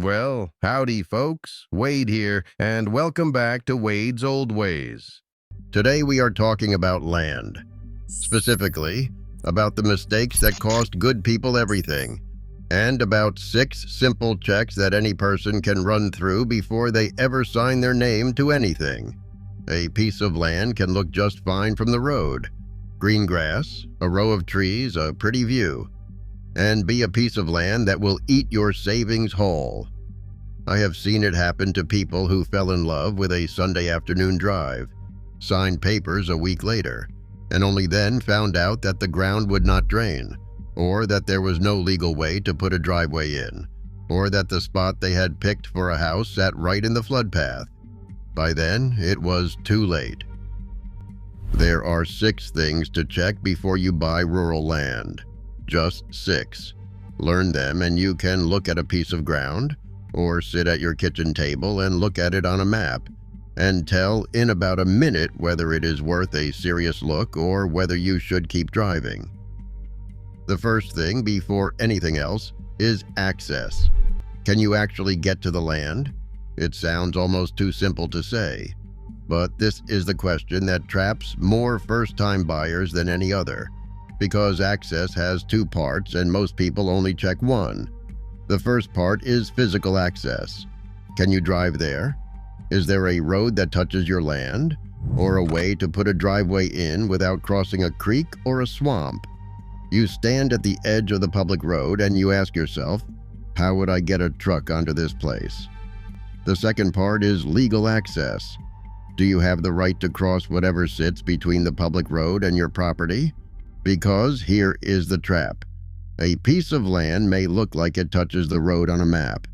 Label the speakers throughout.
Speaker 1: Well, howdy folks, Wade here, and welcome back to Wade's Old Ways. Today we are talking about land. Specifically, about the mistakes that cost good people everything, and about 6 simple checks that any person can run through before they ever sign their name to anything. A piece of land can look just fine from the road. Green grass, a row of trees, a pretty view. And be a piece of land that will eat your savings whole. I have seen it happen to people who fell in love with a Sunday afternoon drive, signed papers a week later, and only then found out that the ground would not drain, or that there was no legal way to put a driveway in, or that the spot they had picked for a house sat right in the flood path. By then, it was too late. There are 6 things to check before you buy rural land. Just 6. Learn them and you can look at a piece of ground, or sit at your kitchen table and look at it on a map, and tell in about a minute whether it is worth a serious look or whether you should keep driving. The first thing before anything else is access. Can you actually get to the land? It sounds almost too simple to say, but this is the question that traps more first-time buyers than any other. Because access has 2 parts and most people only check one. The first part is physical access. Can you drive there? Is there a road that touches your land? Or a way to put a driveway in without crossing a creek or a swamp? You stand at the edge of the public road and you ask yourself, how would I get a truck onto this place? The second part is legal access. Do you have the right to cross whatever sits between the public road and your property? Because here is the trap. A piece of land may look like it touches the road on a map,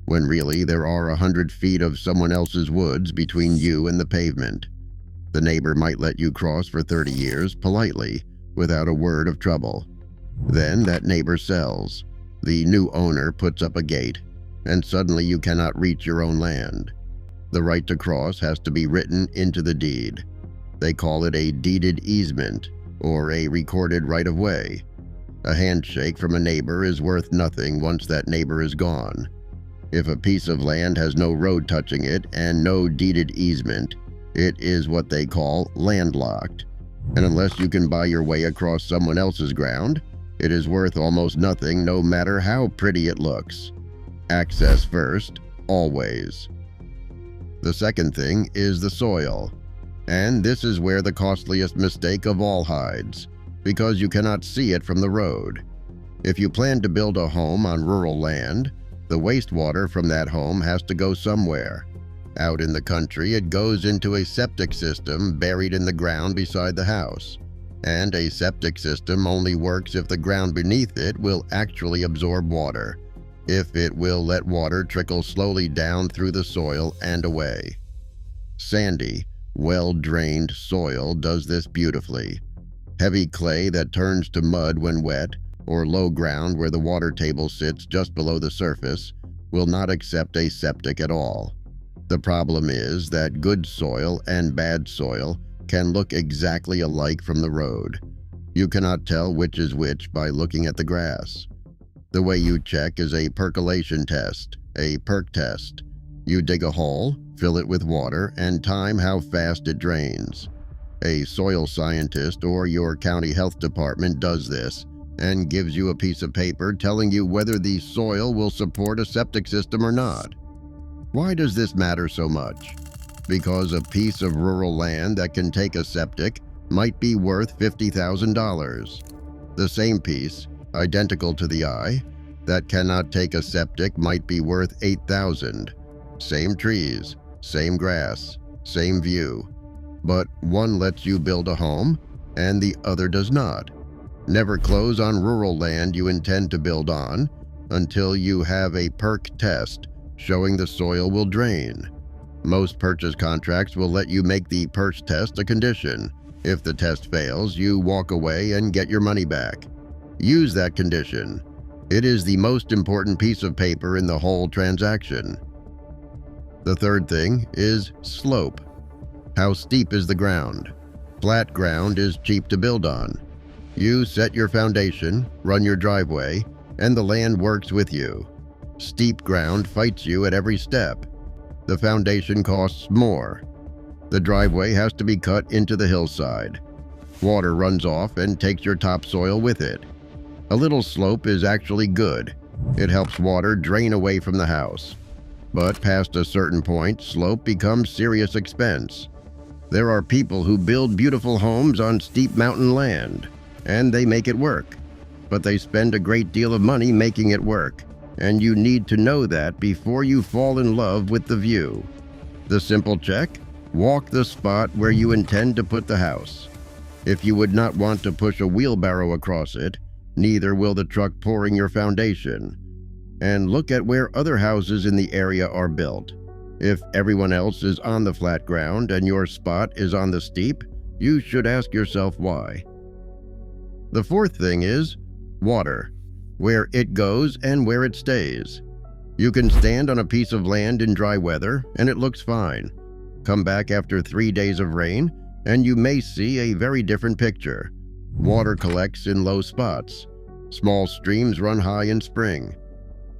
Speaker 1: when really there are 100 feet of someone else's woods between you and the pavement. The neighbor might let you cross for 30 years politely, without a word of trouble. Then that neighbor sells. The new owner puts up a gate, and suddenly you cannot reach your own land. The right to cross has to be written into the deed. They call it a deeded easement, or a recorded right-of-way. A handshake from a neighbor is worth nothing once that neighbor is gone. If a piece of land has no road touching it and no deeded easement, it is what they call landlocked. And unless you can buy your way across someone else's ground, it is worth almost nothing no matter how pretty it looks. Access first, always. The second thing is the soil. And this is where the costliest mistake of all hides, because you cannot see it from the road. If you plan to build a home on rural land, the wastewater from that home has to go somewhere. Out in the country, it goes into a septic system buried in the ground beside the house. And a septic system only works if the ground beneath it will actually absorb water, if it will let water trickle slowly down through the soil and away. Sandy, well-drained soil does this beautifully. Heavy clay that turns to mud when wet, or low ground where the water table sits just below the surface, will not accept a septic at all. The problem is that good soil and bad soil can look exactly alike from the road. You cannot tell which is which by looking at the grass. The way you check is a percolation test, a perk test. You dig a hole, fill it with water, and time how fast it drains. A soil scientist or your county health department does this and gives you a piece of paper telling you whether the soil will support a septic system or not. Why does this matter so much? Because a piece of rural land that can take a septic might be worth $50,000. The same piece, identical to the eye, that cannot take a septic might be worth $8,000. Same trees, same grass, same view. But one lets you build a home, and the other does not. Never close on rural land you intend to build on until you have a perk test showing the soil will drain. Most purchase contracts will let you make the perk test a condition. If the test fails, you walk away and get your money back. Use that condition. It is the most important piece of paper in the whole transaction. The third thing is slope. How steep is the ground? Flat ground is cheap to build on. You set your foundation, run your driveway, and the land works with you. Steep ground fights you at every step. The foundation costs more. The driveway has to be cut into the hillside. Water runs off and takes your topsoil with it. A little slope is actually good. It helps water drain away from the house. But past a certain point, slope becomes serious expense. There are people who build beautiful homes on steep mountain land, and they make it work. But they spend a great deal of money making it work, and you need to know that before you fall in love with the view. The simple check: walk the spot where you intend to put the house. If you would not want to push a wheelbarrow across it, neither will the truck pouring your foundation. And look at where other houses in the area are built. If everyone else is on the flat ground and your spot is on the steep, you should ask yourself why. The fourth thing is water, where it goes and where it stays. You can stand on a piece of land in dry weather and it looks fine. Come back after 3 days of rain and you may see a very different picture. Water collects in low spots. Small streams run high in spring.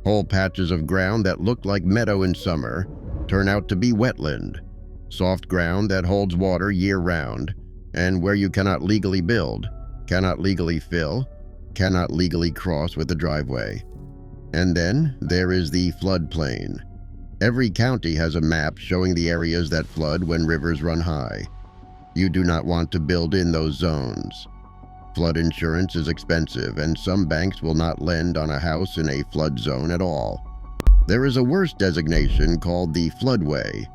Speaker 1: Whole patches of ground that look like meadow in summer turn out to be wetland. Soft ground that holds water year-round, and where you cannot legally build, cannot legally fill, cannot legally cross with the driveway. And then there is the floodplain. Every county has a map showing the areas that flood when rivers run high. You do not want to build in those zones. Flood insurance is expensive, and some banks will not lend on a house in a flood zone at all. There is a worse designation called the floodway,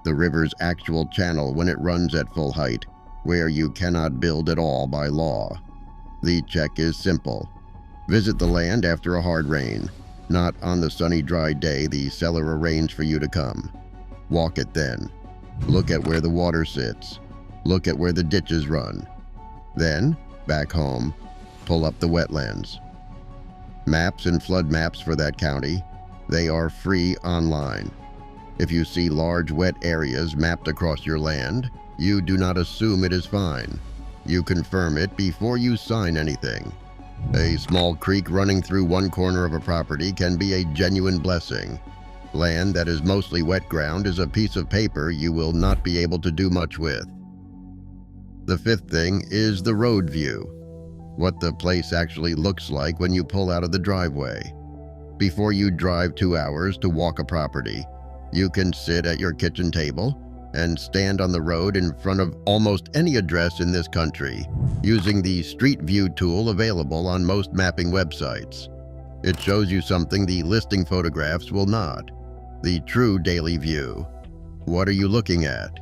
Speaker 1: the river's actual channel when it runs at full height, where you cannot build at all by law. The check is simple. Visit the land after a hard rain, not on the sunny, dry day the seller arranged for you to come. Walk it then. Look at where the water sits. Look at where the ditches run. Then, back home, pull up the wetlands. Maps and flood maps for that county, they are free online. If you see large wet areas mapped across your land, you do not assume it is fine. You confirm it before you sign anything. A small creek running through one corner of a property can be a genuine blessing. Land that is mostly wet ground is a piece of paper you will not be able to do much with. The fifth thing is the road view, what the place actually looks like when you pull out of the driveway. Before you drive 2 hours to walk a property, you can sit at your kitchen table and stand on the road in front of almost any address in this country using the Street View tool available on most mapping websites. It shows you something the listing photographs will not: the true daily view. What are you looking at?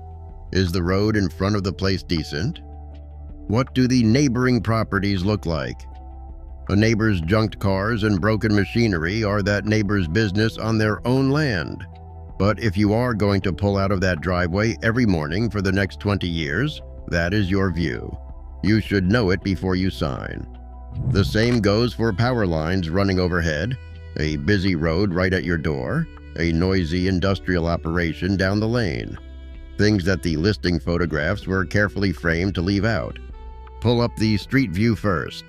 Speaker 1: Is the road in front of the place decent? What do the neighboring properties look like? A neighbor's junked cars and broken machinery are that neighbor's business on their own land. But if you are going to pull out of that driveway every morning for the next 20 years, that is your view. You should know it before you sign. The same goes for power lines running overhead, a busy road right at your door, a noisy industrial operation down the lane. Things that the listing photographs were carefully framed to leave out. Pull up the street view first.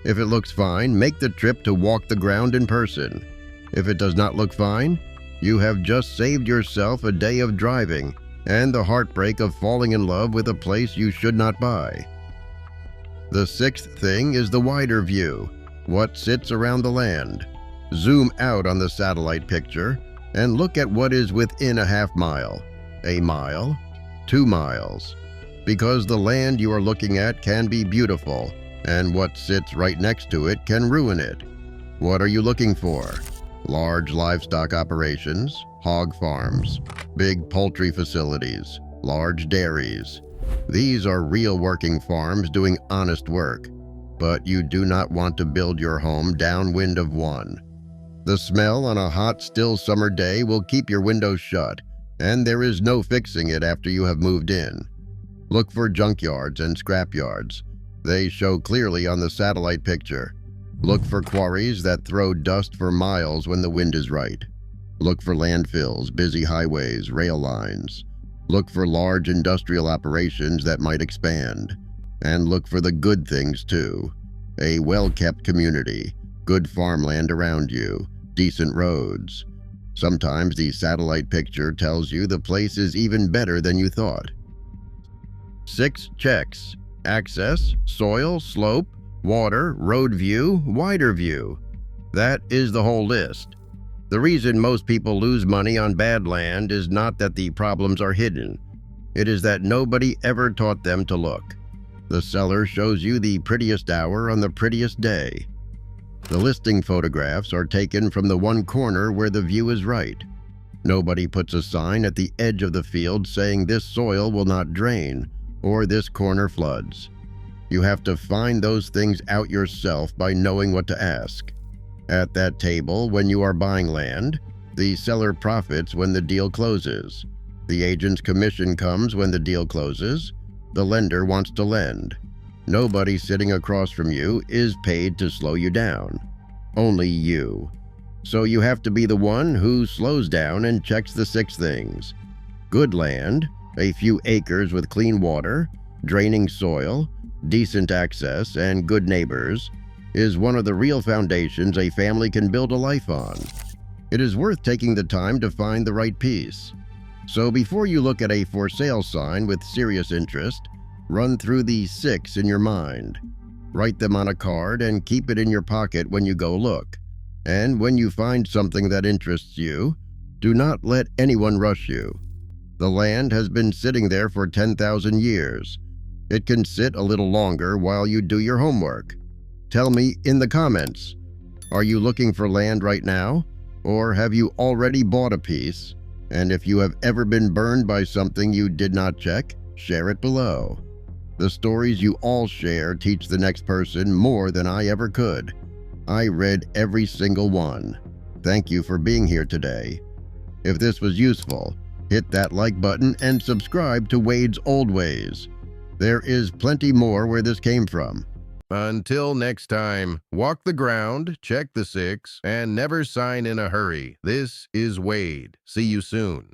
Speaker 1: If it looks fine, make the trip to walk the ground in person. If it does not look fine, you have just saved yourself a day of driving and the heartbreak of falling in love with a place you should not buy. The sixth thing is the wider view, what sits around the land. Zoom out on the satellite picture and look at what is within a half mile, a mile, 2 miles. Because the land you are looking at can be beautiful, and what sits right next to it can ruin it. What are you looking for? Large livestock operations, hog farms, big poultry facilities, large dairies. These are real working farms doing honest work, but you do not want to build your home downwind of one. The smell on a hot, still summer day will keep your windows shut, and there is no fixing it after you have moved in. Look for junkyards and scrapyards. They show clearly on the satellite picture. Look for quarries that throw dust for miles when the wind is right. Look for landfills, busy highways, rail lines. Look for large industrial operations that might expand. And look for the good things too. A well-kept community, good farmland around you, decent roads. Sometimes the satellite picture tells you the place is even better than you thought. 6 checks: access, soil, slope, water, road view, wider view. That is the whole list. The reason most people lose money on bad land is not that the problems are hidden. It is that nobody ever taught them to look. The seller shows you the prettiest hour on the prettiest day. The listing photographs are taken from the one corner where the view is right. Nobody puts a sign at the edge of the field saying this soil will not drain or this corner floods. You have to find those things out yourself by knowing what to ask. At that table, when you are buying land, the seller profits when the deal closes. The agent's commission comes when the deal closes. The lender wants to lend. Nobody sitting across from you is paid to slow you down. Only you. So you have to be the one who slows down and checks the 6 things. Good land, a few acres with clean water, draining soil, decent access, and good neighbors, is one of the real foundations a family can build a life on. It is worth taking the time to find the right piece. So before you look at a for sale sign with serious interest, run through these 6 in your mind. Write them on a card and keep it in your pocket when you go look. And when you find something that interests you, do not let anyone rush you. The land has been sitting there for 10,000 years. It can sit a little longer while you do your homework. Tell me in the comments, are you looking for land right now? Or have you already bought a piece? And if you have ever been burned by something you did not check, share it below. The stories you all share teach the next person more than I ever could. I read every single one. Thank you for being here today. If this was useful, hit that like button and subscribe to Wade's Old Ways. There is plenty more where this came from. Until next time, walk the ground, check the 6, and never sign in a hurry. This is Wade. See you soon.